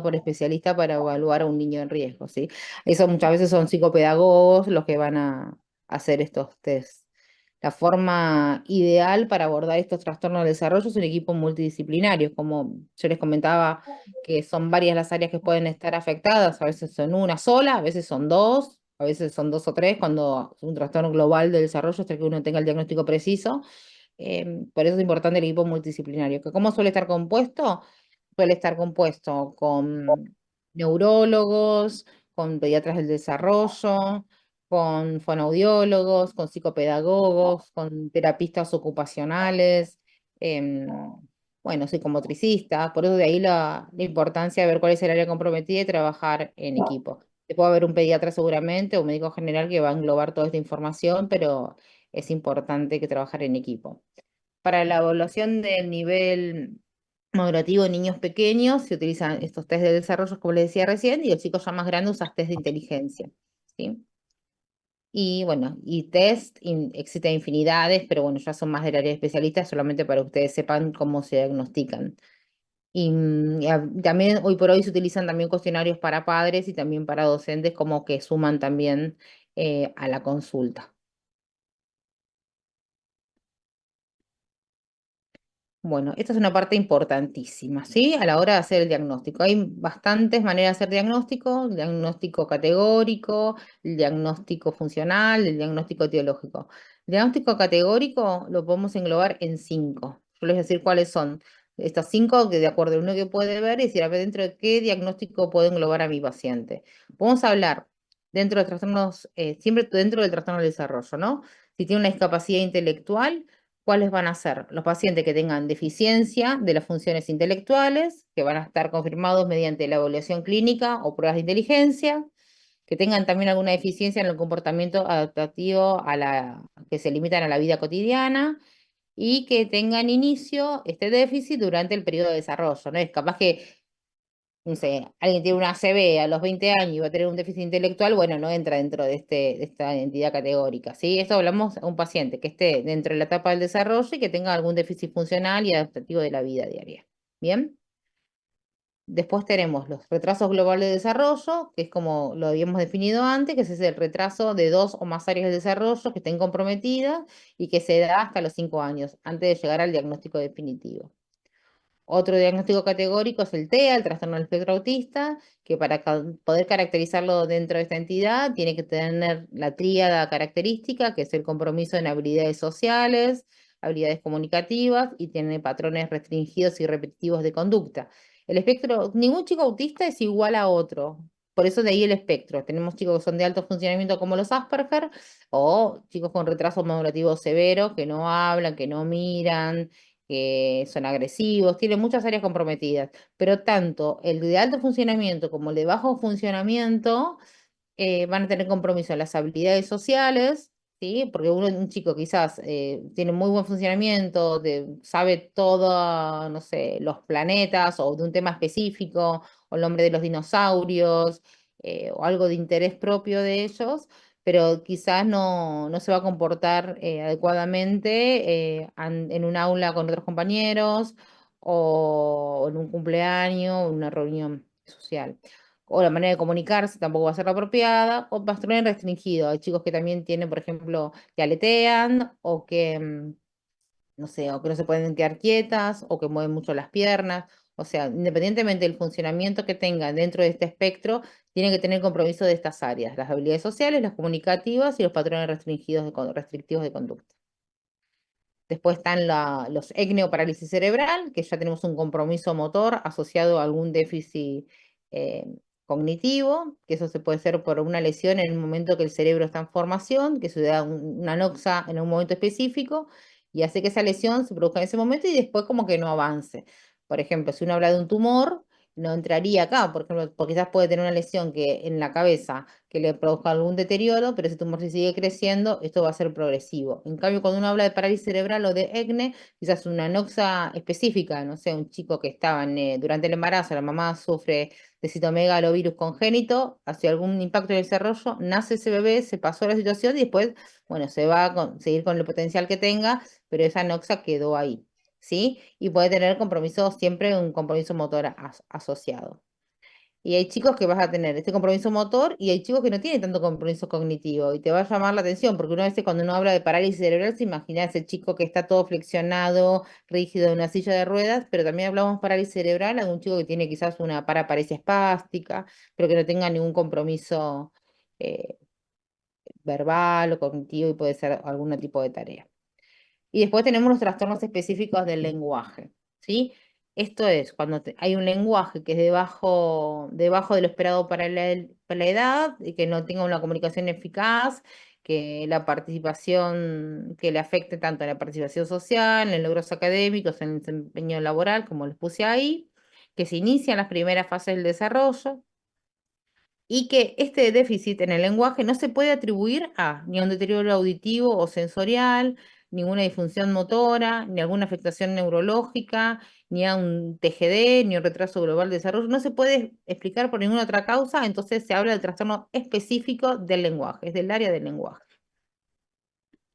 por especialista para evaluar a un niño en riesgo, ¿sí? Eso muchas veces son psicopedagogos los que van a hacer estos test. La forma ideal para abordar estos trastornos del desarrollo es un equipo multidisciplinario, como yo les comentaba, que son varias las áreas que pueden estar afectadas, a veces son una sola, a veces son dos o tres, cuando es un trastorno global del desarrollo hasta que uno tenga el diagnóstico preciso. Por eso es importante el equipo multidisciplinario, que ¿cómo suele estar compuesto? Suele estar compuesto con neurólogos, con pediatras del desarrollo, con fonoaudiólogos, con psicopedagogos, con terapistas ocupacionales, em, bueno, psicomotricistas. Por eso de ahí la importancia de ver cuál es el área comprometida y trabajar en equipo. Puede haber un pediatra seguramente o un médico general que va a englobar toda esta información, pero es importante que trabajar en equipo. Para la evaluación del nivel madurativo en niños pequeños se utilizan estos test de desarrollo, como les decía recién, y los chicos ya más grandes usan test de inteligencia, ¿sí? Y bueno, existen infinidades, pero bueno, ya son más del área de especialistas, solamente para que ustedes sepan cómo se diagnostican. También hoy por hoy se utilizan también cuestionarios para padres y también para docentes, como que suman también a la consulta. Bueno, esta es una parte importantísima, ¿sí? A la hora de hacer el diagnóstico. Hay bastantes maneras de hacer diagnóstico: el diagnóstico categórico, el diagnóstico funcional, el diagnóstico etiológico. El diagnóstico categórico lo podemos englobar en cinco. Yo les voy a decir cuáles son estas cinco, que de acuerdo a uno que puede ver, y decir, a ver, dentro de qué diagnóstico puedo englobar a mi paciente. Vamos a hablar dentro de trastornos, siempre dentro del trastorno del desarrollo, ¿no? Si tiene una discapacidad intelectual, ¿cuáles van a ser? Los pacientes que tengan deficiencia de las funciones intelectuales, que van a estar confirmados mediante la evaluación clínica o pruebas de inteligencia, que tengan también alguna deficiencia en el comportamiento adaptativo que se limitan a la vida cotidiana y que tengan inicio este déficit durante el periodo de desarrollo, ¿no? Es capaz que, no sé, alguien tiene una ACV a los 20 años y va a tener un déficit intelectual, bueno, no entra dentro de esta entidad categórica, ¿sí? Esto hablamos a un paciente que esté dentro de la etapa del desarrollo y que tenga algún déficit funcional y adaptativo de la vida diaria. ¿Bien? Después tenemos los retrasos globales de desarrollo, que es como lo habíamos definido antes, que es el retraso de dos o más áreas de desarrollo que estén comprometidas y que se da hasta los 5 años, antes de llegar al diagnóstico definitivo. Otro diagnóstico categórico es el TEA, el trastorno del espectro autista, que para poder caracterizarlo dentro de esta entidad tiene que tener la tríada característica, que es el compromiso en habilidades sociales, habilidades comunicativas y tiene patrones restringidos y repetitivos de conducta. El espectro, ningún chico autista es igual a otro. Por eso de ahí el espectro. Tenemos chicos que son de alto funcionamiento como los Asperger o chicos con retraso madurativo severo que no hablan, que no miran, que son agresivos, tienen muchas áreas comprometidas, pero tanto el de alto funcionamiento como el de bajo funcionamiento van a tener compromiso en las habilidades sociales, ¿sí? Porque un chico quizás tiene muy buen funcionamiento, sabe todo, no sé, los planetas o de un tema específico, o el nombre de los dinosaurios, o algo de interés propio de ellos, pero quizás no se va a comportar adecuadamente en un aula con otros compañeros o en un cumpleaños o en una reunión social. O la manera de comunicarse tampoco va a ser la apropiada, o patrón restringido. Hay chicos que también tienen, por ejemplo, que aletean o que, no sé, o que no se pueden quedar quietas o que mueven mucho las piernas. O sea, independientemente del funcionamiento que tengan dentro de este espectro, tienen que tener compromiso de estas áreas: las habilidades sociales, las comunicativas y los patrones restrictivos de conducta. Después están los ECNE o parálisis cerebral, que ya tenemos un compromiso motor asociado a algún déficit eh, cognitivo, que eso se puede hacer por una lesión en el momento que el cerebro está en formación, que se da una noxa en un momento específico y hace que esa lesión se produzca en ese momento y después como que no avance. Por ejemplo, si uno habla de un tumor, no entraría acá, por ejemplo, porque quizás puede tener una lesión que en la cabeza que le produzca algún deterioro, pero ese tumor si sigue creciendo, esto va a ser progresivo. En cambio, cuando uno habla de parálisis cerebral o de ECNE, quizás una noxa específica, no sé, un chico que estaba durante el embarazo, la mamá sufre de citomegalovirus congénito, hace algún impacto en el desarrollo, nace ese bebé, se pasó la situación y después, bueno, se va a seguir con el potencial que tenga, pero esa noxa quedó ahí, ¿sí? Y puede tener compromiso, siempre un compromiso motor asociado. Y hay chicos que vas a tener este compromiso motor y hay chicos que no tienen tanto compromiso cognitivo y te va a llamar la atención porque una vez cuando uno habla de parálisis cerebral se imagina ese chico que está todo flexionado, rígido en una silla de ruedas, pero también hablamos parálisis cerebral de un chico que tiene quizás una paraparesia espástica, pero que no tenga ningún compromiso eh, verbal o cognitivo y puede ser algún tipo de tarea. Y después tenemos los trastornos específicos del lenguaje, ¿sí? Esto es cuando hay un lenguaje que es debajo de lo esperado para la edad y que no tenga una comunicación eficaz, que la participación, que le afecte tanto en la participación social, en logros académicos, en el desempeño laboral, como les puse ahí, que se inician las primeras fases del desarrollo y que este déficit en el lenguaje no se puede atribuir a ni a un deterioro auditivo o sensorial, ninguna disfunción motora, ni alguna afectación neurológica, ni a un TGD, ni un retraso global de desarrollo. No se puede explicar por ninguna otra causa, entonces se habla del trastorno específico del lenguaje, es del área del lenguaje.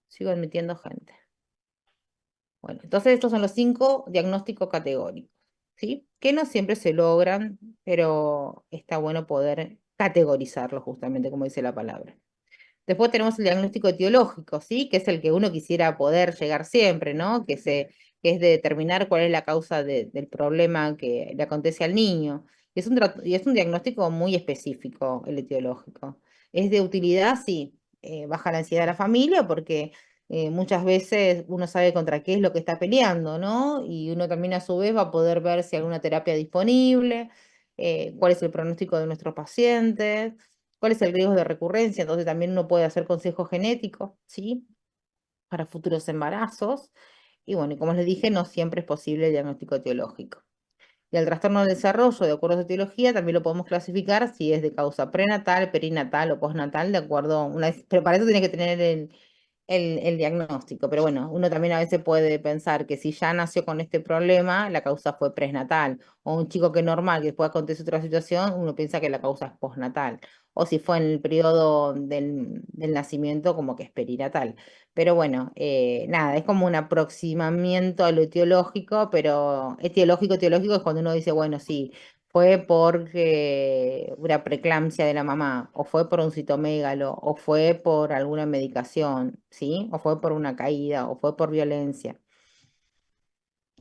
Sigo admitiendo gente. Bueno, entonces estos son los 5 diagnósticos categóricos, ¿sí? Que no siempre se logran, pero está bueno poder categorizarlos justamente, como dice la palabra. Después tenemos el diagnóstico etiológico, ¿sí? Que es el que uno quisiera poder llegar siempre, ¿no? Que es de determinar cuál es la causa del problema que le acontece al niño. Y es un diagnóstico muy específico, el etiológico. Es de utilidad, sí, baja la ansiedad de la familia porque muchas veces uno sabe contra qué es lo que está peleando, ¿no? Y uno también a su vez va a poder ver si hay alguna terapia disponible, cuál es el pronóstico de nuestros pacientes, cuál es el riesgo de recurrencia. Entonces también uno puede hacer consejo genético, ¿sí? Para futuros embarazos. Y bueno, y como les dije, no siempre es posible el diagnóstico etiológico. Y el trastorno del desarrollo, de acuerdo a su etiología, también lo podemos clasificar si es de causa prenatal, perinatal o postnatal, de acuerdo pero para eso tiene que tener el diagnóstico. Pero bueno, uno también a veces puede pensar que si ya nació con este problema, la causa fue prenatal. O un chico que es normal, que después acontece otra situación, uno piensa que la causa es postnatal. O si fue en el periodo del nacimiento, como que es perinatal. Pero bueno, nada, es como un aproximamiento a lo etiológico, pero etiológico es cuando uno dice, bueno, sí, fue porque una preeclampsia de la mamá, o fue por un citomégalo, o fue por alguna medicación, ¿sí? O fue por una caída, o fue por violencia.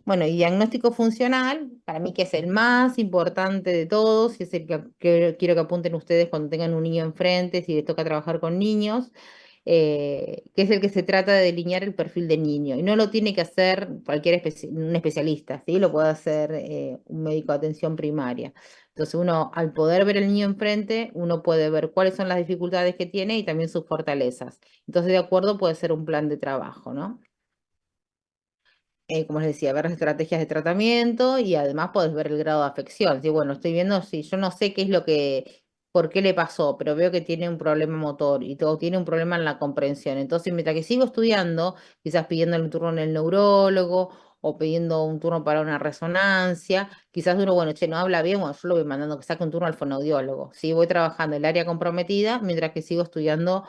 Bueno, y diagnóstico funcional, para mí que es el más importante de todos, y es el que quiero que apunten ustedes cuando tengan un niño enfrente, si les toca trabajar con niños, que es el que se trata de delinear el perfil del niño. Y no lo tiene que hacer un especialista, ¿sí? Lo puede hacer un médico de atención primaria. Entonces uno, al poder ver el niño enfrente, uno puede ver cuáles son las dificultades que tiene y también sus fortalezas. Entonces, de acuerdo, puede ser un plan de trabajo, ¿no? Como les decía, ver las estrategias de tratamiento y además podés ver el grado de afección. Sí, bueno, estoy viendo si yo no sé qué es por qué le pasó, pero veo que tiene un problema motor y todo tiene un problema en la comprensión. Entonces, mientras que sigo estudiando, quizás pidiendo un turno en el neurólogo o pidiendo un turno para una resonancia, quizás uno, bueno, che, no habla bien, bueno, yo lo voy mandando que saque un turno al fonoaudiólogo. Sí, voy trabajando el área comprometida mientras que sigo estudiando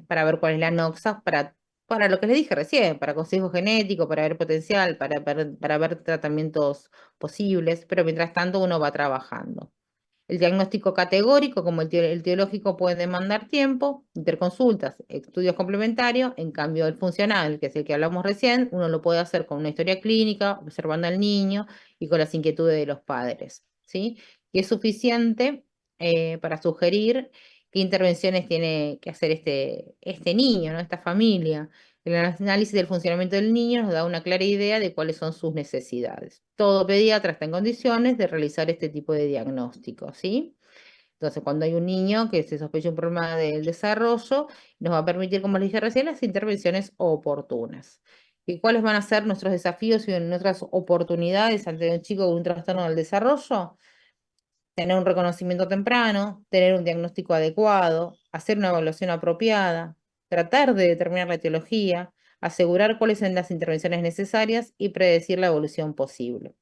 para ver cuál es la noxa, para lo que les dije recién, para consejo genético, para ver potencial, para ver tratamientos posibles, pero mientras tanto uno va trabajando. El diagnóstico categórico, como el teológico, puede demandar tiempo, interconsultas, estudios complementarios. En cambio, el funcional, que es el que hablamos recién, uno lo puede hacer con una historia clínica, observando al niño y con las inquietudes de los padres, ¿sí? Y es suficiente para sugerir qué intervenciones tiene que hacer este niño, ¿no? Esta familia. El análisis del funcionamiento del niño nos da una clara idea de cuáles son sus necesidades. Todo pediatra está en condiciones de realizar este tipo de diagnóstico, ¿sí? Entonces, cuando hay un niño que se sospecha un problema del desarrollo, nos va a permitir, como les dije recién, las intervenciones oportunas. ¿Y cuáles van a ser nuestros desafíos y nuestras oportunidades ante un chico con un trastorno del desarrollo? Tener un reconocimiento temprano, tener un diagnóstico adecuado, hacer una evaluación apropiada, tratar de determinar la etiología, asegurar cuáles son las intervenciones necesarias y predecir la evolución posible.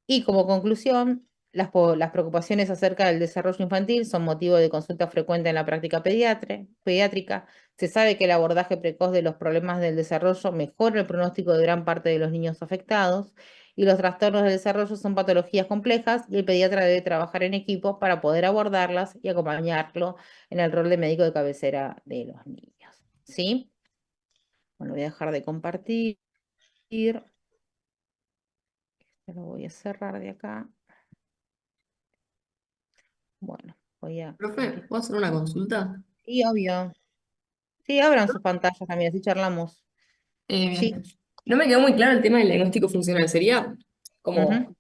Y como conclusión, las preocupaciones acerca del desarrollo infantil son motivo de consulta frecuente en la práctica pediátrica. Se sabe que el abordaje precoz de los problemas del desarrollo mejora el pronóstico de gran parte de los niños afectados y los trastornos del desarrollo son patologías complejas y el pediatra debe trabajar en equipo para poder abordarlas y acompañarlo en el rol de médico de cabecera de los niños. ¿Sí? Bueno, voy a dejar de compartir. Ya lo voy a cerrar de acá. Bueno, voy a Profe, abrir. ¿puedo hacer una consulta? Sí, obvio. Sí, abran sus pantallas también, así charlamos. Eh, Sí. no me quedó muy claro el tema del diagnóstico funcional. ¿Sería Ujú. como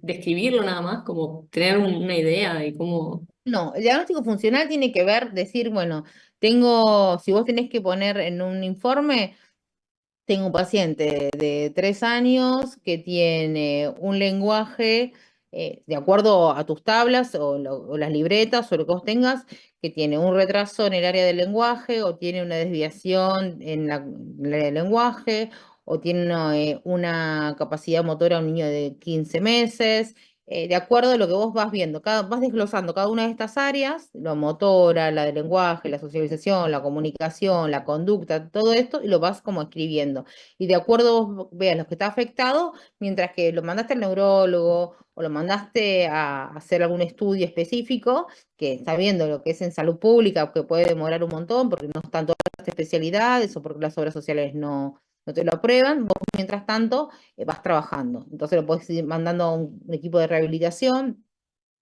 describirlo nada más, como tener una idea de cómo... No, el diagnóstico funcional tiene que ver, decir, bueno, tengo, si vos tenés que poner en un informe, tengo un paciente de 3 años que tiene un lenguaje, de acuerdo a tus tablas o las libretas o lo que vos tengas, que tiene un retraso en el área del lenguaje o tiene una desviación en el área del lenguaje o tiene una capacidad motora un niño de 15 meses. De acuerdo a lo que vos vas viendo, vas desglosando cada una de estas áreas, la motora, la del lenguaje, la socialización, la comunicación, la conducta, todo esto, y lo vas como escribiendo y de acuerdo vos veas lo que está afectado, mientras que lo mandaste al neurólogo o lo mandaste a hacer algún estudio específico, que está viendo lo que es en salud pública, que puede demorar un montón porque no están todas las especialidades o porque las obras sociales no te lo aprueban, vos mientras tanto vas trabajando. Entonces lo podés ir mandando a un equipo de rehabilitación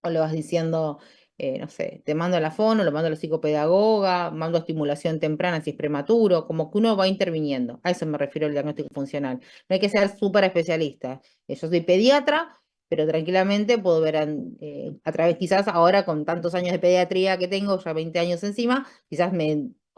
o le vas diciendo, no sé, te mando a la fono, lo mando a la psicopedagoga, mando a estimulación temprana si es prematuro, como que uno va interviniendo. A eso me refiero al diagnóstico funcional. No hay que ser súper especialista. Yo soy pediatra, pero tranquilamente puedo ver a través, quizás ahora con tantos años de pediatría que tengo, ya 20 años encima, quizás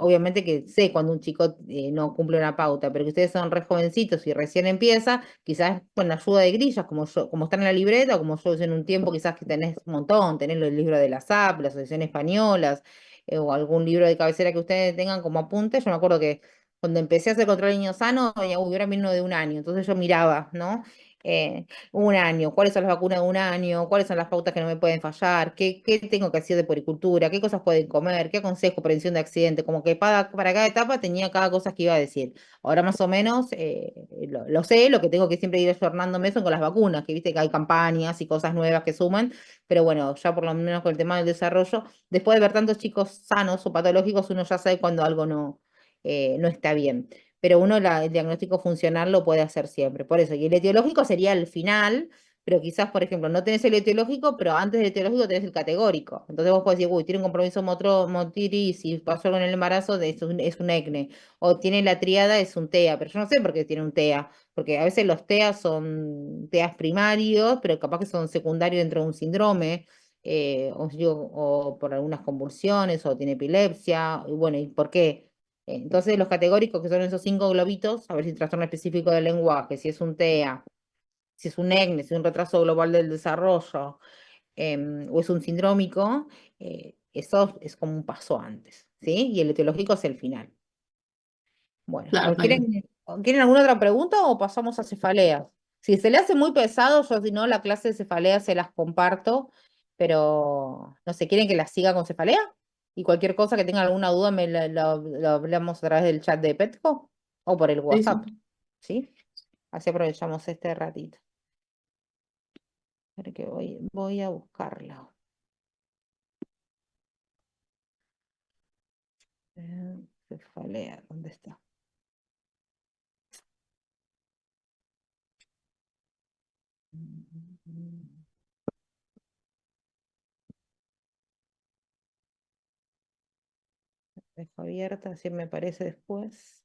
obviamente que sé cuando un chico no cumple una pauta, pero que ustedes son re jovencitos y recién empieza, quizás con la ayuda de grillas, como están en la libreta, o como yo en un tiempo, quizás que tenés un montón, tenés el libro de la SAP, la Asociación Españolas, o algún libro de cabecera que ustedes tengan como apunte. Yo me acuerdo que cuando empecé a hacer control de niño sano, ahora vino de un año, entonces yo miraba, ¿no? Eh, un año, cuáles son las vacunas de un año, cuáles son las pautas que no me pueden fallar, qué tengo que hacer de puericultura, qué cosas pueden comer, qué aconsejo, prevención de accidentes, como que para cada etapa tenía cada cosa que iba a decir. Ahora más o menos lo sé, lo que tengo que siempre ir ayornándome son con las vacunas, que viste que hay campañas y cosas nuevas que suman, pero bueno, ya por lo menos con el tema del desarrollo, después de ver tantos chicos sanos o patológicos, uno ya sabe cuando algo no está bien. Pero uno el diagnóstico funcional lo puede hacer siempre. Por eso, y el etiológico sería el final, pero quizás, por ejemplo, no tenés el etiológico, pero antes del etiológico tenés el categórico. Entonces vos podés decir, uy, tiene un compromiso motriz y pasó con el embarazo, es un ECNE. O tiene la tríada, es un TEA, pero yo no sé por qué tiene un TEA, porque a veces los TEA son TEAs primarios, pero capaz que son secundarios dentro de un síndrome, o por algunas convulsiones, o tiene epilepsia, y bueno, ¿y por qué? Entonces, los categóricos, que son esos 5 globitos, a ver si trastorno específico del lenguaje, si es un TEA, si es un ECNE, si es un retraso global del desarrollo, o es un sindrómico, eso es como un paso antes, ¿sí? Y el etiológico es el final. Bueno, Claro, ¿quieren alguna otra pregunta o pasamos a cefaleas? Si se le hace muy pesado, yo si no, la clase de cefalea se las comparto, pero no sé, ¿quieren que las siga con cefalea? Y cualquier cosa que tengan alguna duda, lo hablamos a través del chat de Petco o por el sí, WhatsApp, sí. ¿sí? Así aprovechamos este ratito. Espera que voy a buscarla. Cefalea, ¿dónde está? Dejo abierta, así me aparece después.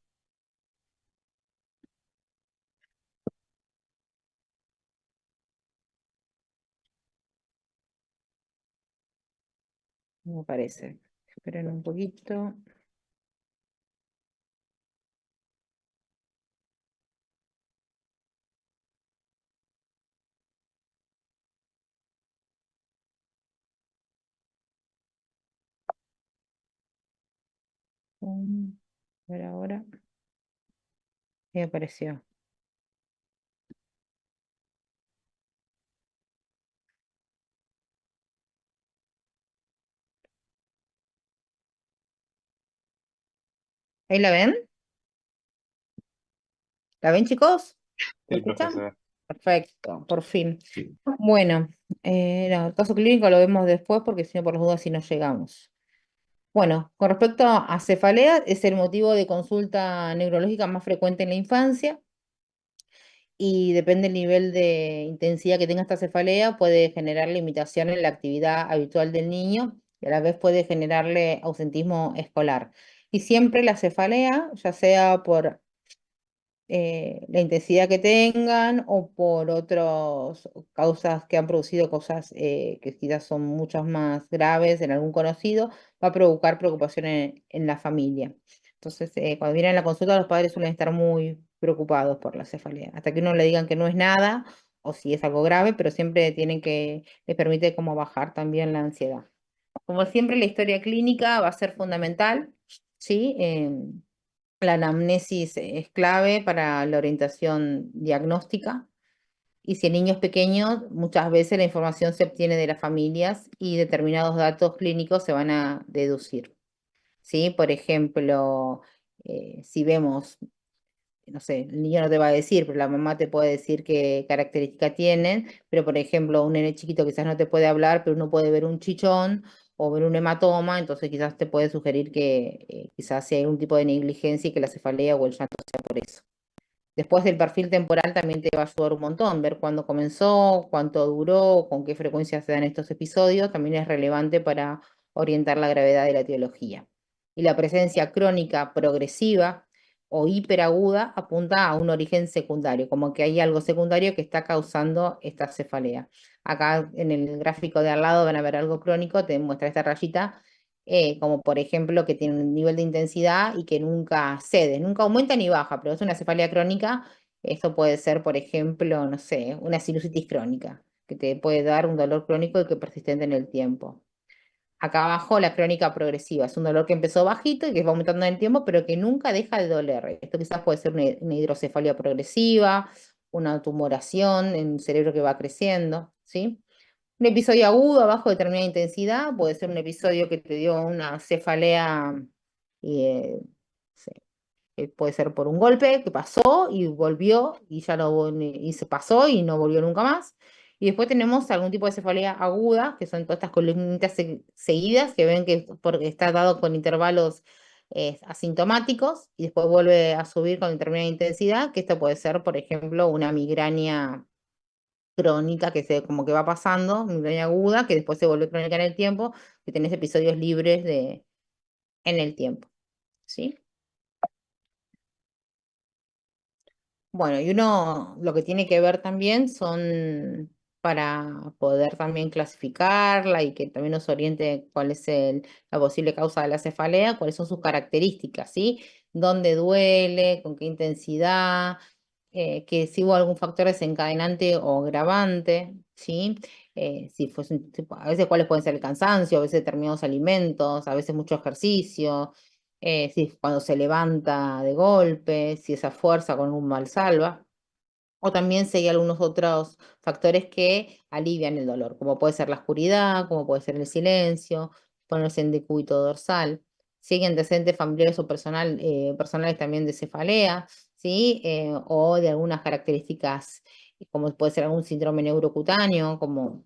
No me aparece. Esperen un poquito. A ver ahora. Me apareció. ¿Ahí la ven? ¿La ven, chicos? ¿Me Sí, profe, escuchan? se ve. Perfecto, por fin. Sí. Bueno, no, el caso clínico lo vemos después porque si no, por las dudas, si no llegamos. Bueno, con respecto a cefalea, es el motivo de consulta neurológica más frecuente en la infancia y depende del nivel de intensidad que tenga esta cefalea, puede generar limitación en la actividad habitual del niño y a la vez puede generarle ausentismo escolar. Y siempre la cefalea, ya sea por la intensidad que tengan o por otras causas que han producido cosas que quizás son muchas más graves en algún conocido, va a provocar preocupación en la familia. Entonces, cuando vienen a la consulta, los padres suelen estar muy preocupados por la cefalea, hasta que uno le digan que no es nada o si es algo grave, pero siempre tienen que, les permite como bajar también la ansiedad. Como siempre, la historia clínica va a ser fundamental, ¿sí? La anamnesis es clave para la orientación diagnóstica y si el niño es pequeño, muchas veces la información se obtiene de las familias y determinados datos clínicos se van a deducir, ¿sí? Por ejemplo, si vemos, no sé, el niño no te va a decir, pero la mamá te puede decir qué características tienen, pero por ejemplo, un nene chiquito quizás no te puede hablar, pero uno puede ver un chichón o ver un hematoma, entonces quizás te puede sugerir que quizás sea algún tipo de negligencia y que la cefalea o el llanto sea por eso. Después del perfil temporal también te va a ayudar un montón, ver cuándo comenzó, cuánto duró, con qué frecuencia se dan estos episodios, también es relevante para orientar la gravedad de la etiología. Y la presencia crónica progresiva o hiperaguda apunta a un origen secundario, como que hay algo secundario que está causando esta cefalea. Acá en el gráfico de al lado van a ver algo crónico, te muestra esta rayita como por ejemplo que tiene un nivel de intensidad y que nunca cede, nunca aumenta ni baja, pero es una cefalea crónica. Esto puede ser, por ejemplo, no sé, una sinusitis crónica, que te puede dar un dolor crónico y que es persistente en el tiempo. Acá abajo la crónica progresiva, es un dolor que empezó bajito y que va aumentando en el tiempo, pero que nunca deja de doler. Esto quizás puede ser una hidrocefalia progresiva, una tumoración en un cerebro que va creciendo, ¿sí? Un episodio agudo a bajo determinada intensidad, puede ser un episodio que te dio una cefalea, eh, sí, puede ser por un golpe que pasó y volvió y ya no y se pasó y no volvió nunca más. Y después tenemos algún tipo de cefalea aguda, que son todas estas columnitas seguidas que ven que porque está dado con intervalos asintomáticos y después vuelve a subir con determinada intensidad, que esto puede ser, por ejemplo, una migraña crónica que se como que va pasando, migraña aguda, que después se vuelve crónica en el tiempo, que tenés episodios libres en el tiempo, ¿sí? Bueno, y uno lo que tiene que ver también son para poder también clasificarla y que también nos oriente cuál es la posible causa de la cefalea, cuáles son sus características, ¿sí? ¿Dónde duele? ¿Con qué intensidad? Que si hubo algún factor desencadenante o agravante, ¿sí? Si fuese a veces cuáles pueden ser el cansancio, a veces determinados alimentos, a veces mucho ejercicio, si cuando se levanta de golpe, si esa fuerza con un mal salva. O también si hay algunos otros factores que alivian el dolor, como puede ser la oscuridad, como puede ser el silencio, ponerse en decúbito dorsal. Si hay antecedentes familiares o personales también de cefalea, ¿sí? O de algunas características, como puede ser algún síndrome neurocutáneo, como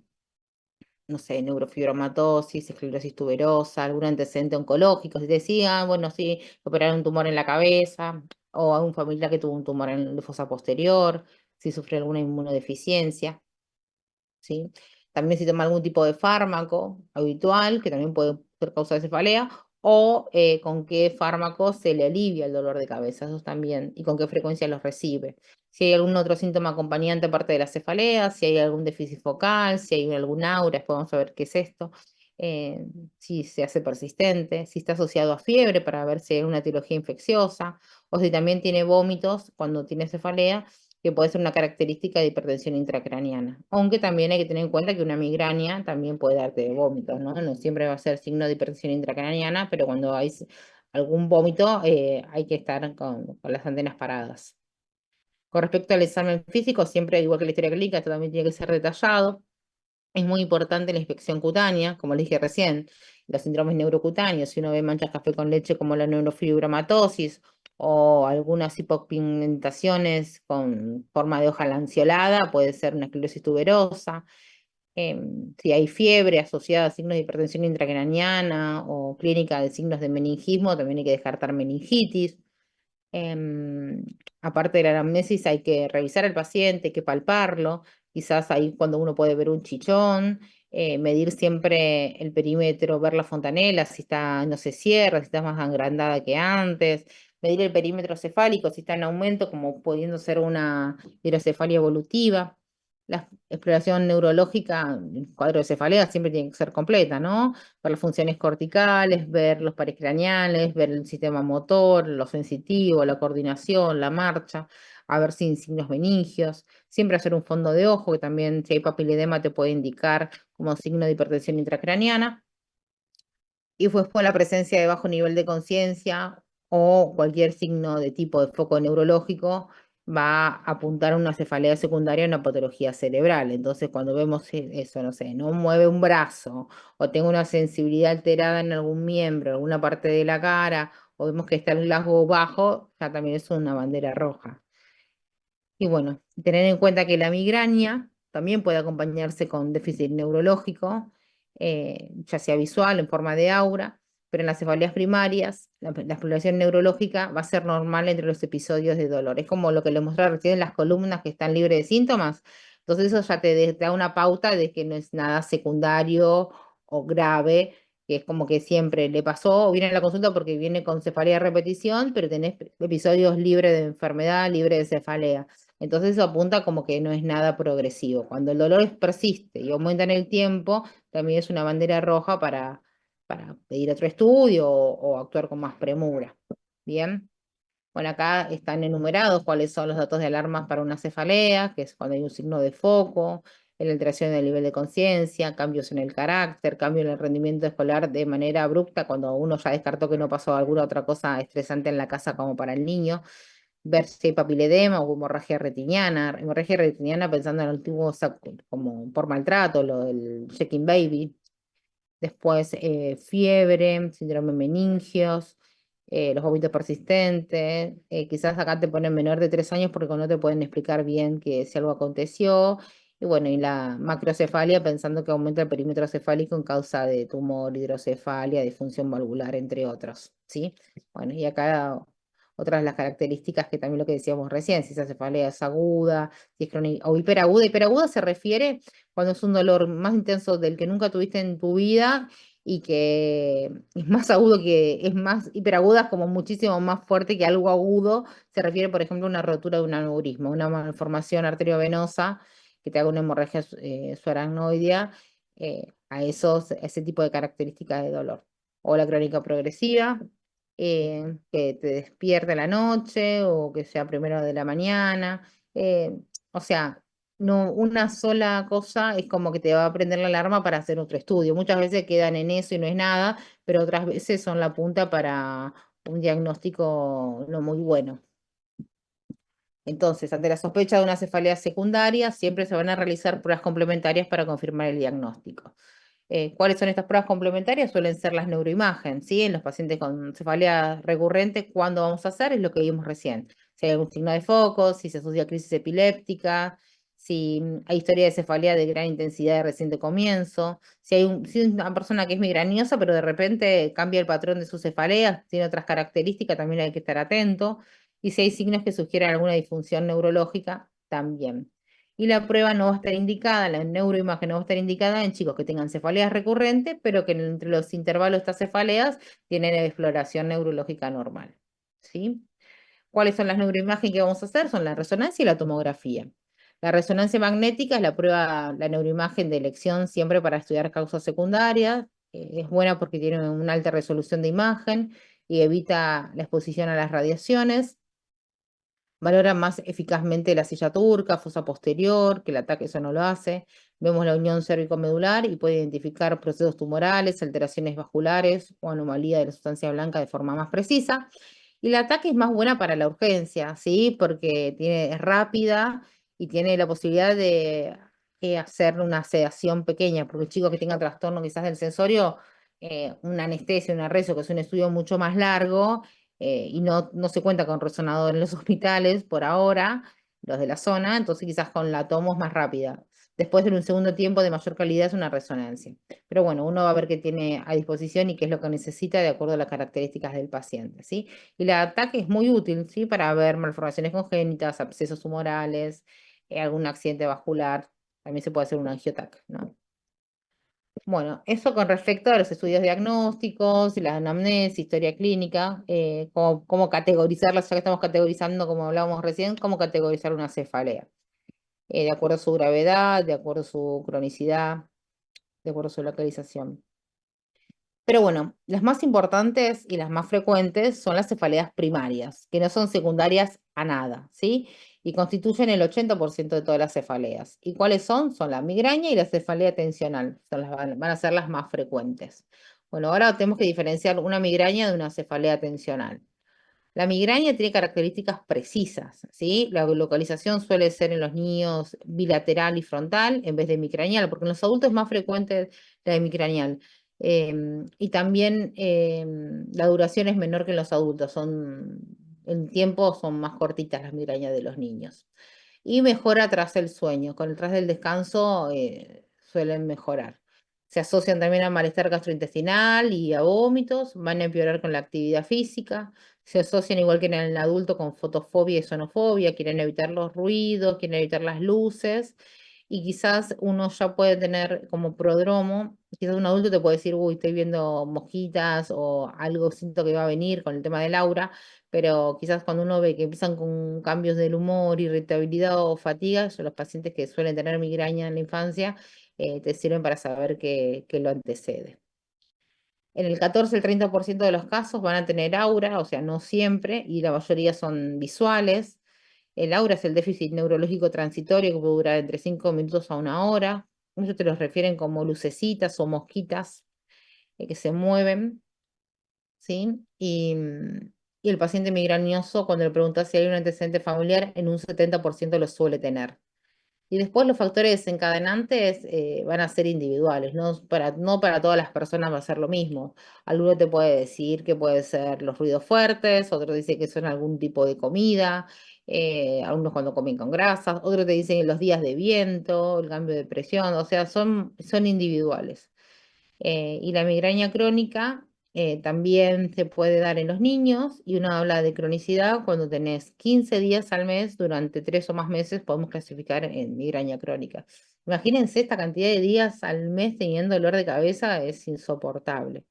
no sé, neurofibromatosis, esclerosis tuberosa, algún antecedente oncológico, si te decían, bueno, sí, operaron un tumor en la cabeza, o a un familiar que tuvo un tumor en la fosa posterior, si sufre alguna inmunodeficiencia, ¿sí? También si toma algún tipo de fármaco habitual, que también puede ser causa de cefalea, o con qué fármaco se le alivia el dolor de cabeza, esos también, y con qué frecuencia los recibe. Si hay algún otro síntoma acompañante aparte de la cefalea, si hay algún déficit focal, si hay algún aura, después vamos a ver qué es esto, eh, si se hace persistente, si está asociado a fiebre para ver si hay una etiología infecciosa, o si también tiene vómitos cuando tiene cefalea que puede ser una característica de hipertensión intracraniana. Aunque también hay que tener en cuenta que una migraña también puede darte vómitos, ¿no? No siempre va a ser signo de hipertensión intracraniana, pero cuando hay algún vómito hay que estar con las antenas paradas. Con respecto al examen físico, siempre, igual que la historia clínica, esto también tiene que ser detallado. Es muy importante la inspección cutánea, como les dije recién, los síndromes neurocutáneos, si uno ve manchas café con leche como la neurofibromatosis o algunas hipopigmentaciones con forma de hoja lanceolada, puede ser una esclerosis tuberosa. Si hay fiebre asociada a signos de hipertensión intracraniana o clínica de signos de meningismo, también hay que descartar meningitis. Em, Aparte de la anamnesis, hay que revisar al paciente, hay que palparlo. Quizás ahí cuando uno puede ver un chichón, medir siempre el perímetro, ver la fontanela, si está, no se cierra, si está más agrandada que antes. Medir el perímetro cefálico, si está en aumento, como pudiendo ser una hidrocefalia evolutiva. La exploración neurológica, el cuadro de cefalea siempre tiene que ser completa, ¿no? Ver las funciones corticales, ver los pares craneales, ver el sistema motor, lo sensitivo, la coordinación, la marcha, a ver si hay signos meningios. Siempre hacer un fondo de ojo, que también si hay papiledema te puede indicar como signo de hipertensión intracraniana. Y pues por la presencia de bajo nivel de conciencia o cualquier signo de tipo de foco neurológico va a apuntar a una cefalea secundaria, a una patología cerebral. Entonces, cuando vemos eso, no sé, no mueve un brazo o tengo una sensibilidad alterada en algún miembro, alguna parte de la cara, o vemos que está el Glasgow bajo, ya también es una bandera roja. Y bueno, tener en cuenta que la migraña también puede acompañarse con déficit neurológico, ya sea visual, en forma de aura, pero en las cefaleas primarias, la exploración neurológica va a ser normal entre los episodios de dolor. Es como lo que le mostré recién en las columnas que están libres de síntomas. Entonces eso ya te da una pauta de que no es nada secundario o grave, que es como que siempre le pasó, o viene a la consulta porque viene con cefalea de repetición, pero tenés episodios libres de enfermedad, libre de cefalea. Entonces eso apunta como que no es nada progresivo. Cuando el dolor persiste y aumenta en el tiempo, también es una bandera roja para pedir otro estudio o actuar con más premura. Bien. Bueno, acá están enumerados cuáles son los datos de alarma para una cefalea, que es cuando hay un signo de foco, la alteración del nivel de conciencia, cambios en el carácter, cambio en el rendimiento escolar de manera abrupta, cuando uno ya descartó que no pasó alguna otra cosa estresante en la casa como para el niño, ver si hay papiledema o hemorragia retiniana pensando en el tipo como por maltrato, lo del shaking baby. Después fiebre, síndrome meningios, los vómitos persistentes. Quizás acá te ponen menor de 3 años porque no te pueden explicar bien que si algo aconteció. Y bueno, y la macrocefalia pensando que aumenta el perímetro cefálico en causa de tumor, hidrocefalia, disfunción valvular, entre otros. ¿Sí? Bueno, y acá otras de las características que también lo que decíamos recién, si esa cefalea es aguda, si es crónica o hiperaguda. Hiperaguda se refiere cuando es un dolor más intenso del que nunca tuviste en tu vida y que es más agudo que, es más hiperaguda, como muchísimo más fuerte que algo agudo, se refiere, por ejemplo, a una rotura de un aneurisma, una malformación arteriovenosa que te haga una hemorragia subaracnoidea, a ese tipo de características de dolor. O la crónica progresiva, que te despierte a la noche o que sea primero de la mañana. O sea, no, una sola cosa es como que te va a prender la alarma para hacer otro estudio. Muchas veces quedan en eso y no es nada, pero otras veces son la punta para un diagnóstico no muy bueno. Entonces, ante la sospecha de una cefalea secundaria, siempre se van a realizar pruebas complementarias para confirmar el diagnóstico. ¿Cuáles son estas pruebas complementarias? Suelen ser las neuroimagen, ¿sí? En los pacientes con cefalea recurrente, ¿cuándo vamos a hacer? Es lo que vimos recién. Si hay algún signo de foco, si se asocia a crisis epiléptica, si hay historia de cefalea de gran intensidad de reciente comienzo, si hay una persona que es migrañosa, pero de repente cambia el patrón de sus cefaleas, tiene otras características, también hay que estar atento. Y si hay signos que sugieren alguna disfunción neurológica, también. Y la prueba no va a estar indicada, la neuroimagen no va a estar indicada en chicos que tengan cefaleas recurrentes, pero que entre los intervalos de estas cefaleas tienen exploración neurológica normal. ¿Sí? ¿Cuáles son las neuroimágenes que vamos a hacer? Son la resonancia y la tomografía. La resonancia magnética es la prueba, la neuroimagen de elección siempre para estudiar causas secundarias. Es buena porque tiene una alta resolución de imagen y evita la exposición a las radiaciones. Valora más eficazmente la silla turca, fosa posterior, que el ataque eso no lo hace. Vemos la unión cérvico-medular y puede identificar procesos tumorales, alteraciones vasculares o anomalía de la sustancia blanca de forma más precisa. Y el ataque es más buena para la urgencia, ¿sí? Porque es rápida y tiene la posibilidad de hacer una sedación pequeña, porque el chico que tenga trastorno quizás del sensorio, una anestesia, una reso, que es un estudio mucho más largo, y no se cuenta con resonador en los hospitales por ahora, los de la zona, entonces quizás con la tomo es más rápida. Después, en un segundo tiempo de mayor calidad, es una resonancia. Pero bueno, uno va a ver qué tiene a disposición y qué es lo que necesita de acuerdo a las características del paciente, ¿sí? Y la ataque es muy útil, ¿sí? Para ver malformaciones congénitas, abscesos tumorales, algún accidente vascular. También se puede hacer un angiotac, ¿no? Bueno, eso con respecto a los estudios diagnósticos y la anamnesis, historia clínica, cómo categorizarlas, ya que estamos categorizando, como hablábamos recién, cómo categorizar una cefalea, de acuerdo a su gravedad, de acuerdo a su cronicidad, de acuerdo a su localización. Pero bueno, las más importantes y las más frecuentes son las cefaleas primarias, que no son secundarias a nada, ¿sí? Y constituyen el 80% de todas las cefaleas. ¿Y cuáles son? Son la migraña y la cefalea tensional. Van a ser las más frecuentes. Bueno, ahora tenemos que diferenciar una migraña de una cefalea tensional. La migraña tiene características precisas, ¿sí? La localización suele ser en los niños bilateral y frontal en vez de micrañal, porque en los adultos es más frecuente la de micrañal. Y también la duración es menor que en los adultos, en tiempo son más cortitas las migrañas de los niños. Y mejora tras el sueño, con el tras del descanso suelen mejorar. Se asocian también a malestar gastrointestinal y a vómitos, van a empeorar con la actividad física, se asocian igual que en el adulto con fotofobia y sonofobia, quieren evitar los ruidos, quieren evitar las luces, y quizás uno ya puede tener como prodromo, quizás un adulto te puede decir, uy, estoy viendo mosquitas o algo, siento que va a venir con el tema del aura, pero quizás cuando uno ve que empiezan con cambios del humor, irritabilidad o fatiga, son los pacientes que suelen tener migraña en la infancia, te sirven para saber que lo antecede. En el 14 el 30% de los casos van a tener aura, o sea, no siempre, y la mayoría son visuales. El aura es el déficit neurológico transitorio que puede durar entre 5 minutos a una hora. Muchos te los refieren como lucecitas o mosquitas que se mueven, ¿sí? Y el paciente migrañoso, cuando le preguntas si hay un antecedente familiar, en un 70% lo suele tener. Y después los factores desencadenantes van a ser individuales, no para todas las personas va a ser lo mismo. Alguno te puede decir que puede ser los ruidos fuertes, otro dice que son algún tipo de comida, algunos cuando comen con grasas, otros te dicen los días de viento, el cambio de presión, o sea, son individuales. Y la migraña crónica también se puede dar en los niños y uno habla de cronicidad cuando tenés 15 días al mes durante 3 o más meses, podemos clasificar en migraña crónica. Imagínense esta cantidad de días al mes teniendo dolor de cabeza, es insoportable.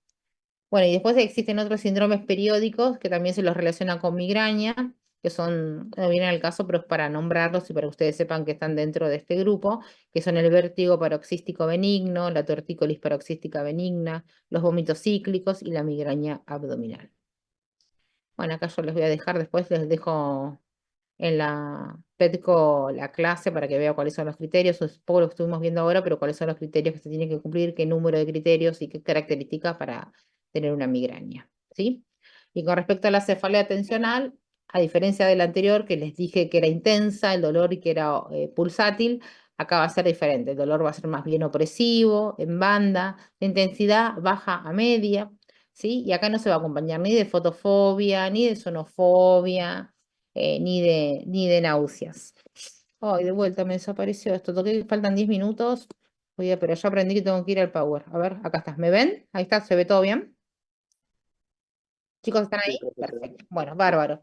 Bueno, y después existen otros síndromes periódicos que también se los relaciona con migraña, que son, no vienen al caso, pero es para nombrarlos y para que ustedes sepan que están dentro de este grupo, que son el vértigo paroxístico benigno, la tortícolis paroxística benigna, los vómitos cíclicos y la migraña abdominal. Bueno, acá yo les voy a dejar, después les dejo en la PETCO la clase para que vea cuáles son los criterios, es poco lo que estuvimos viendo ahora, pero cuáles son los criterios que se tienen que cumplir, qué número de criterios y qué características para tener una migraña, ¿sí? Y con respecto a la cefalea tensional, a diferencia de la anterior, que les dije que era intensa, el dolor y que era pulsátil, acá va a ser diferente, el dolor va a ser más bien opresivo, en banda, de intensidad baja a media, ¿sí? Y acá no se va a acompañar ni de fotofobia, ni de sonofobia, ni de náuseas. Ay, de vuelta me desapareció esto. Toqué que faltan 10 minutos. Oye, pero ya aprendí que tengo que ir al Power. A ver, acá está. ¿Me ven? Ahí está, ¿se ve todo bien? ¿Chicos están Sí, ahí? profesora. Perfecto. Bueno, bárbaro.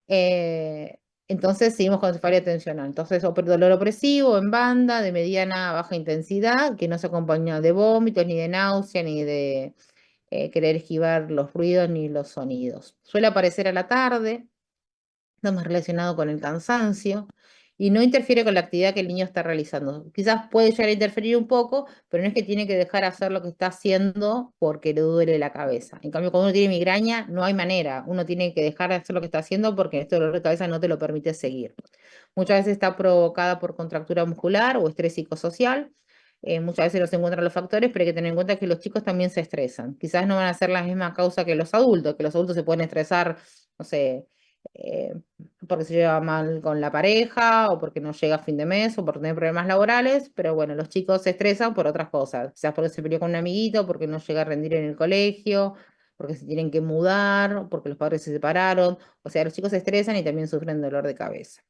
Eh, entonces seguimos con cefalea tensional. Entonces, dolor opresivo en banda, de mediana a baja intensidad, que no se acompaña de vómitos, ni de náusea, ni de querer esquivar los ruidos ni los sonidos. Suele aparecer a la tarde, está más relacionado con el cansancio y no interfiere con la actividad que el niño está realizando. Quizás puede llegar a interferir un poco, pero no es que tiene que dejar hacer lo que está haciendo porque le duele la cabeza. En cambio, cuando uno tiene migraña, no hay manera. Uno tiene que dejar de hacer lo que está haciendo porque este dolor de cabeza no te lo permite seguir. Muchas veces está provocada por contractura muscular o estrés psicosocial. Muchas veces los encuentran los factores, pero hay que tener en cuenta que los chicos también se estresan. Quizás no van a ser la misma causa que los adultos se pueden estresar, no sé, eh, porque se lleva mal con la pareja, o porque no llega a fin de mes, o por tener problemas laborales, pero bueno, los chicos se estresan por otras cosas, quizás porque se peleó con un amiguito, porque no llega a rendir en el colegio, porque se tienen que mudar, porque los padres se separaron, o sea, los chicos se estresan y también sufren dolor de cabeza.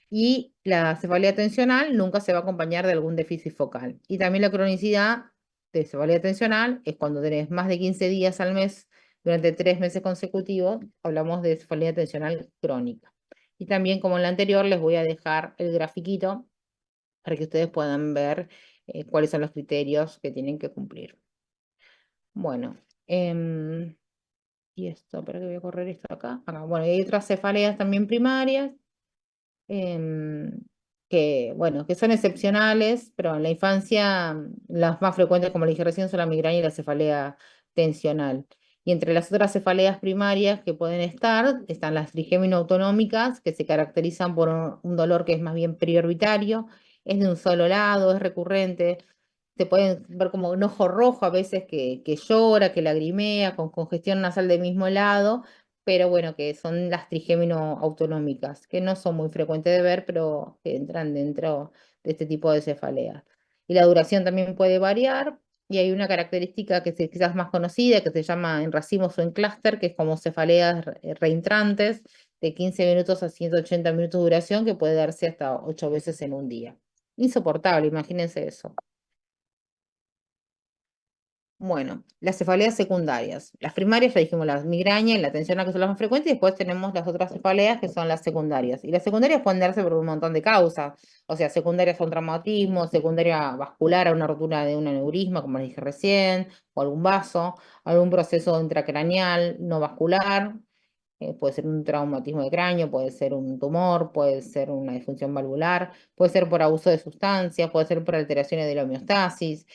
Y la cefalea tensional nunca se va a acompañar de algún déficit focal. Y también la cronicidad de cefalea tensional es cuando tenés más de 15 días al mes durante 3 meses consecutivos, hablamos de cefalea tensional crónica. Y también, como en la anterior, les voy a dejar el grafiquito para que ustedes puedan ver cuáles son los criterios que tienen que cumplir. Bueno, y esto, para que voy a correr esto acá. Acá. Bueno, y hay otras cefaleas también primarias em, que, bueno, que son excepcionales, pero en la infancia las más frecuentes, como le dije recién, son la migraña y la cefalea tensional. Y entre las otras cefaleas primarias que pueden estar, están las trigémino autonómicas, que se caracterizan por un dolor que es más bien periorbitario, es de un solo lado, es recurrente. Se pueden ver como un ojo rojo a veces que llora, que lagrimea, con congestión nasal del mismo lado, pero bueno, que son las trigémino autonómicas, que no son muy frecuentes de ver, pero que entran dentro de este tipo de cefaleas. Y la duración también puede variar, y hay una característica que es quizás más conocida, que se llama en racimos o en clúster, que es como cefaleas reintrantes, de 15 minutos a 180 minutos de duración, que puede darse hasta 8 veces en un día. Insoportable, imagínense eso. Bueno, las cefaleas secundarias. Las primarias ya dijimos las migraña y la tensión que son las más frecuentes, y después tenemos las otras cefaleas que son las secundarias. Y las secundarias pueden darse por un montón de causas. O sea, secundarias a un traumatismo, secundaria vascular a una rotura de un aneurisma, como les dije recién, o algún vaso, algún proceso intracraneal no vascular, puede ser un traumatismo de cráneo, puede ser un tumor, puede ser una disfunción valvular, puede ser por abuso de sustancias, puede ser por alteraciones de la homeostasis,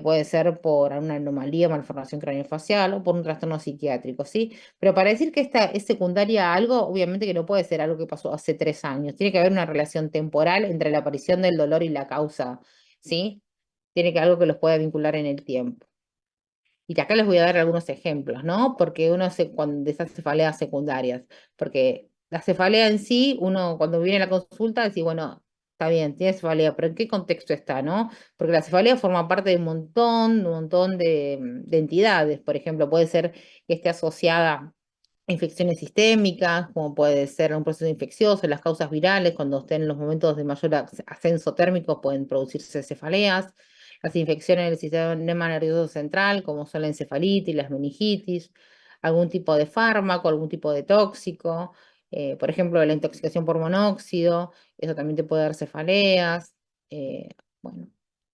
puede ser por una anomalía, malformación craneofacial o por un trastorno psiquiátrico, ¿sí? Pero para decir que esta es secundaria a algo, obviamente que no puede ser algo que pasó hace 3 años. Tiene que haber una relación temporal entre la aparición del dolor y la causa, ¿sí? Tiene que algo que los pueda vincular en el tiempo. Y acá les voy a dar algunos ejemplos, ¿no? Porque uno se, cuando de esas cefaleas secundarias, porque la cefalea en sí, uno cuando viene a la consulta dice, bueno, está bien, tiene cefalea, pero ¿en qué contexto está, no? Porque la cefalea forma parte de un montón de entidades. Por ejemplo, puede ser que esté asociada a infecciones sistémicas, como puede ser un proceso infeccioso, las causas virales, cuando estén en los momentos de mayor ascenso térmico, pueden producirse cefaleas. Las infecciones del sistema nervioso central, como son la encefalitis, las meningitis, algún tipo de fármaco, algún tipo de tóxico, por ejemplo, la intoxicación por monóxido, eso también te puede dar cefaleas. Bueno,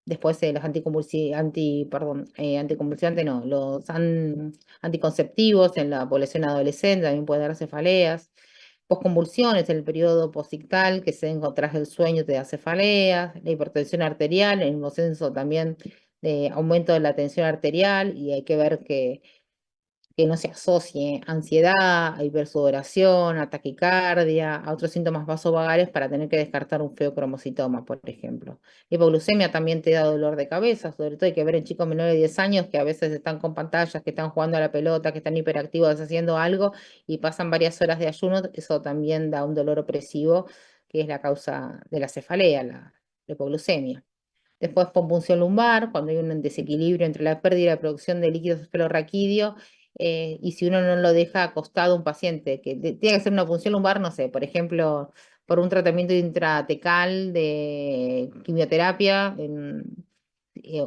después los anticonvulsivantes no, los anticonceptivos en la población adolescente también puede dar cefaleas. Posconvulsiones, el periodo posictal que se den tras el sueño te da cefaleas, la hipertensión arterial, el mismo senso también de aumento de la tensión arterial, y hay que ver que no se asocie ansiedad, a hipersudoración, a taquicardia, a otros síntomas vasovagales para tener que descartar un feocromocitoma, por ejemplo. La hipoglucemia también te da dolor de cabeza, sobre todo hay que ver en chicos menores de 10 años que a veces están con pantallas, que están jugando a la pelota, que están hiperactivos haciendo algo y pasan varias horas de ayuno, eso también da un dolor opresivo, que es la causa de la cefalea, la hipoglucemia. Después punción lumbar, cuando hay un desequilibrio entre la pérdida y la producción de líquido cefalorraquídeo, y si uno no lo deja acostado un paciente, que tiene que hacer una punción lumbar, no sé, por ejemplo, por un tratamiento intratecal de quimioterapia,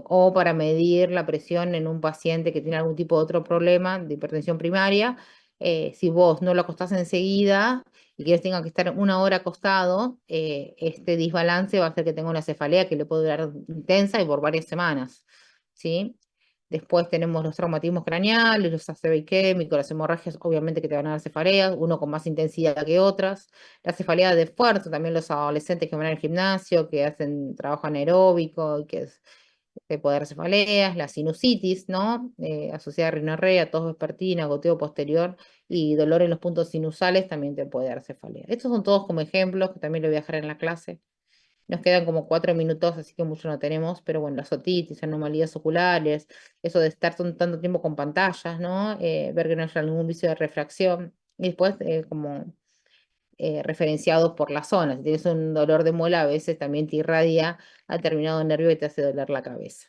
o para medir la presión en un paciente que tiene algún tipo de otro problema de hipertensión primaria, si vos no lo acostás enseguida, y que tenga que estar una hora acostado, este desbalance va a hacer que tenga una cefalea que le puede durar intensa y por varias semanas, ¿sí? Después tenemos los traumatismos craneales, los ACV isquémicos, las hemorragias, obviamente que te van a dar cefaleas, uno con más intensidad que otras. La cefalea de esfuerzo, también los adolescentes que van al gimnasio, que hacen trabajo anaeróbico, y que puede dar cefaleas, la sinusitis, ¿no? Asociada a rinorrea, tos vespertina, goteo posterior y dolor en los puntos sinusales también te puede dar cefalea. Estos son todos como ejemplos, que también lo voy a dejar en la clase. Nos quedan como 4 minutos, así que mucho no tenemos, pero bueno, las otitis, anomalías oculares, eso de estar tanto tiempo con pantallas, ¿no? Ver que no haya ningún vicio de refracción. Y después, como referenciados por la zona. Si tienes un dolor de muela, a veces también te irradia a determinado nervio y te hace doler la cabeza.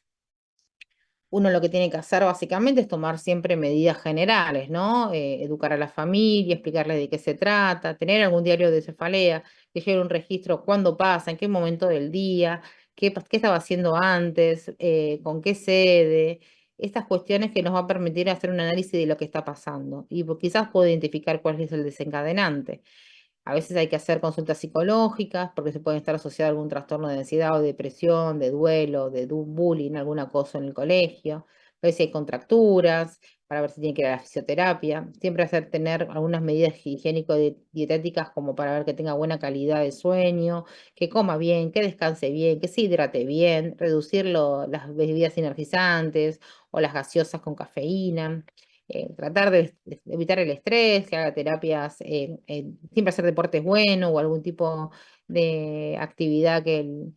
uno lo que tiene que hacer básicamente es tomar siempre medidas generales, ¿no? Educar a la familia, explicarle de qué se trata, tener algún diario de cefalea, que lleve un registro cuándo pasa, en qué momento del día, qué estaba haciendo antes, con qué sede. Estas cuestiones que nos va a permitir hacer un análisis de lo que está pasando y quizás puedo identificar cuál es el desencadenante. A veces hay que hacer consultas psicológicas porque se puede estar asociado a algún trastorno de ansiedad o depresión, de duelo, de bullying, algún acoso en el colegio. A ver si hay contracturas, para ver si tiene que ir a la fisioterapia. Siempre hacer tener algunas medidas higiénico-dietéticas como para ver que tenga buena calidad de sueño, que coma bien, que descanse bien, que se hidrate bien, reducir las bebidas energizantes o las gaseosas con cafeína, tratar de evitar el estrés, que haga terapias, siempre hacer deportes bueno o algún tipo de actividad que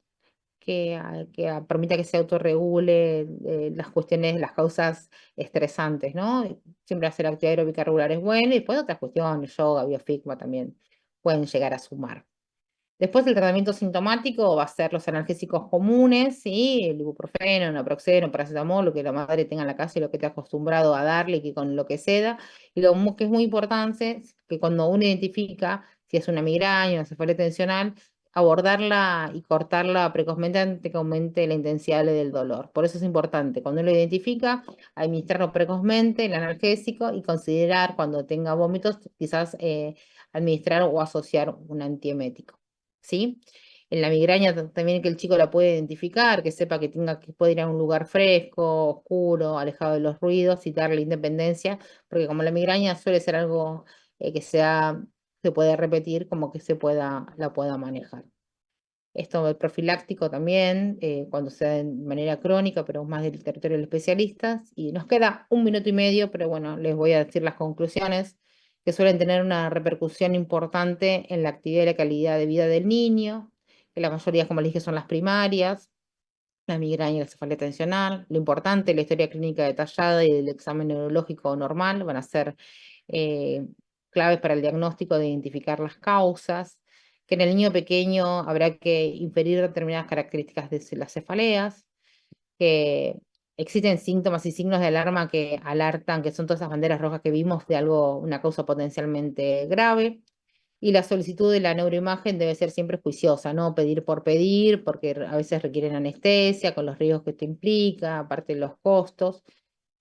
permita que se autorregule las cuestiones, las causas estresantes, ¿no? Siempre hacer actividad aeróbica regular es bueno y después otras cuestiones, yoga, biofitma también pueden llegar a sumar. Después el tratamiento sintomático va a ser los analgésicos comunes, ¿sí? El ibuprofeno, naproxeno, paracetamol, lo que la madre tenga en la casa y lo que esté acostumbrado a darle y que con lo que ceda. Y que es muy importante es que cuando uno identifica si es una migraña, una cefalea tensional, abordarla y cortarla precozmente antes que aumente la intensidad del dolor. Por eso es importante, cuando uno lo identifica, administrarlo precozmente, el analgésico, y considerar cuando tenga vómitos, quizás administrar o asociar un antiemético. ¿Sí? En la migraña también que el chico la puede identificar, que sepa que puede ir a un lugar fresco, oscuro, alejado de los ruidos y darle independencia, porque como la migraña suele ser algo se puede repetir, como que la pueda manejar. Esto del profiláctico también, cuando se da de manera crónica, pero más del territorio de los especialistas. Y nos queda un minuto y medio, pero bueno, les voy a decir las conclusiones, que suelen tener una repercusión importante en la actividad y la calidad de vida del niño, que la mayoría, como les dije, son las primarias, la migraña y la cefalea tensional. Lo importante, la historia clínica detallada y el examen neurológico normal van a ser eh, claves para el diagnóstico de identificar las causas, que en el niño pequeño habrá que inferir determinadas características de las cefaleas, que existen síntomas y signos de alarma que alertan, que son todas esas banderas rojas que vimos de algo, una causa potencialmente grave. Y la solicitud de la neuroimagen debe ser siempre juiciosa, no pedir por pedir, porque a veces requieren anestesia, con los riesgos que esto implica, aparte de los costos.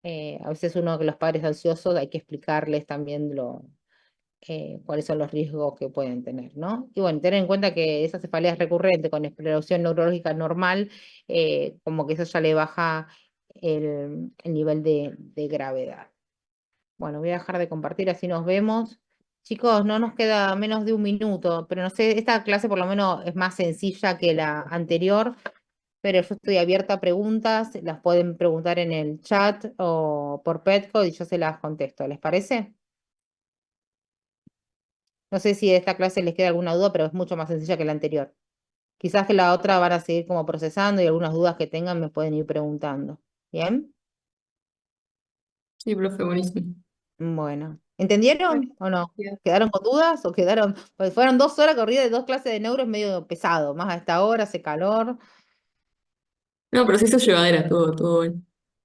A veces uno que los padres ansiosos hay que explicarles también cuáles son los riesgos que pueden tener, ¿no? Y bueno, tener en cuenta que esa cefalea es recurrente con exploración neurológica normal, como que eso ya le baja el nivel de gravedad. Bueno, voy a dejar de compartir, así nos vemos. Chicos, no nos queda menos de un minuto, pero no sé, esta clase por lo menos es más sencilla que la anterior, pero yo estoy abierta a preguntas, las pueden preguntar en el chat o por Petco y yo se las contesto. ¿Les parece? No sé si de esta clase les queda alguna duda, pero es mucho más sencilla que la anterior. Quizás que la otra van a seguir como procesando y algunas dudas que tengan me pueden ir preguntando. ¿Bien? Sí, profe, buenísimo. Bueno. Bueno, ¿Entendieron o no? ya. ¿Quedaron con dudas o quedaron? Pues fueron 2 horas corridas de 2 clases de neuro, es medio pesado, más a esta hora, hace calor. No, pero sí se llevadera todo, todo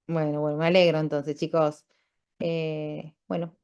bueno. Bueno, me alegro entonces, chicos. Bueno.